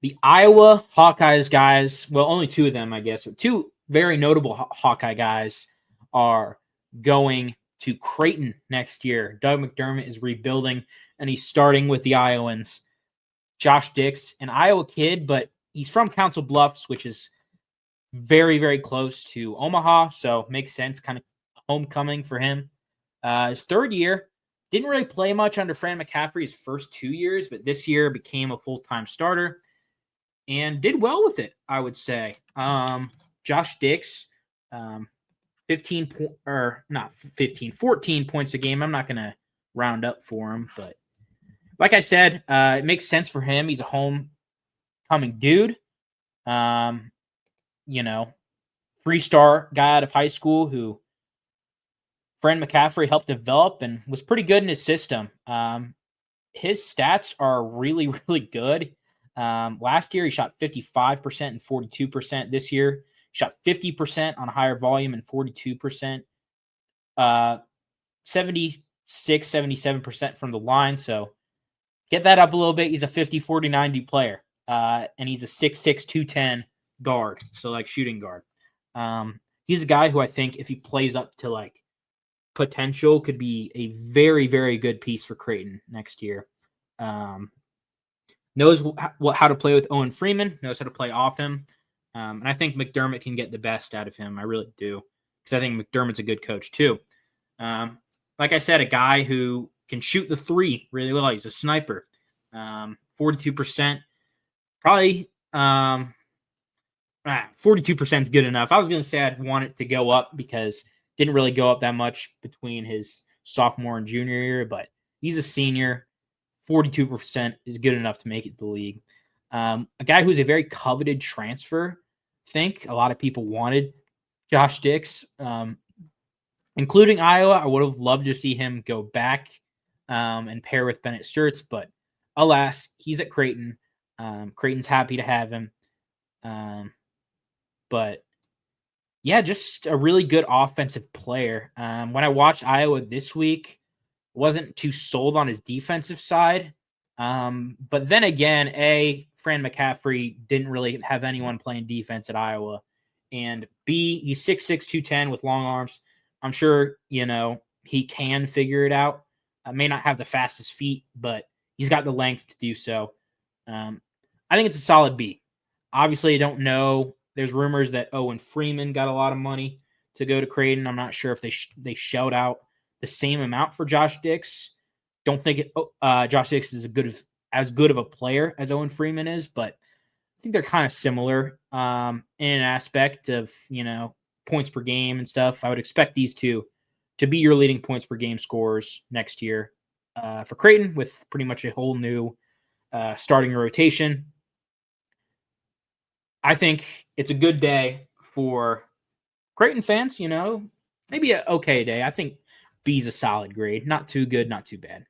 The Iowa Hawkeyes guys, well, only two of them, I guess, two very notable Hawkeye guys are going to Creighton next year. Doug McDermott is rebuilding, and he's starting with the Iowans. Josh Dix, an Iowa kid, but he's from Council Bluffs, which is very, very close to Omaha, so makes sense, kind of homecoming for him. His third year, didn't really play much under Fran McCaffrey's first 2 years, but this year became a full-time starter and did well with it, I would say. Josh Dix, 14 points a game. I'm not going to round up for him, but like I said, it makes sense for him. He's a homecoming dude. 3-star guy out of high school who Fran McCaffrey helped develop and was pretty good in his system. His stats are really, really good. Last year, he shot 55% and 42%. This year, shot 50% on a higher volume and 42%. 77% from the line. So get that up a little bit. He's a 50-40-90 player. And he's a 6'6", 210 guard. So like shooting guard. He's a guy who I think if he plays up to like potential could be a very, very good piece for Creighton next year. Knows how to play with Owen Freeman, knows how to play off him. And I think McDermott can get the best out of him. I really do. Because I think McDermott's a good coach too. Like I said, a guy who can shoot the three really well. He's a sniper. 42%. Probably 42% is good enough. I was going to say I'd want it to go up because didn't really go up that much between his sophomore and junior year, but he's a senior. 42% is good enough to make it to the league. A guy who's a very coveted transfer, I think. A lot of people wanted Josh Dix, including Iowa. I would have loved to see him go back and pair with Bennett Sturts, but alas, he's at Creighton. Creighton's happy to have him. But yeah, just a really good offensive player. When I watched Iowa this week, wasn't too sold on his defensive side. But then again, Fran McCaffrey didn't really have anyone playing defense at Iowa. And B, he's 6'6", 210 with long arms. I'm sure, he can figure it out. May not have the fastest feet, but he's got the length to do so. I think it's a solid B. Obviously, I don't know. There's rumors that Owen Freeman got a lot of money to go to Creighton. I'm not sure if they shelled out the same amount for Josh Dix. Don't think Josh Dix is as good of a player as Owen Freeman is, but I think they're kind of similar in an aspect of, points per game and stuff. I would expect these two to be your leading points per game scorers next year for Creighton with pretty much a whole new starting rotation. I think it's a good day for Creighton fans, maybe an okay day. I think B's a solid grade. Not too good, not too bad.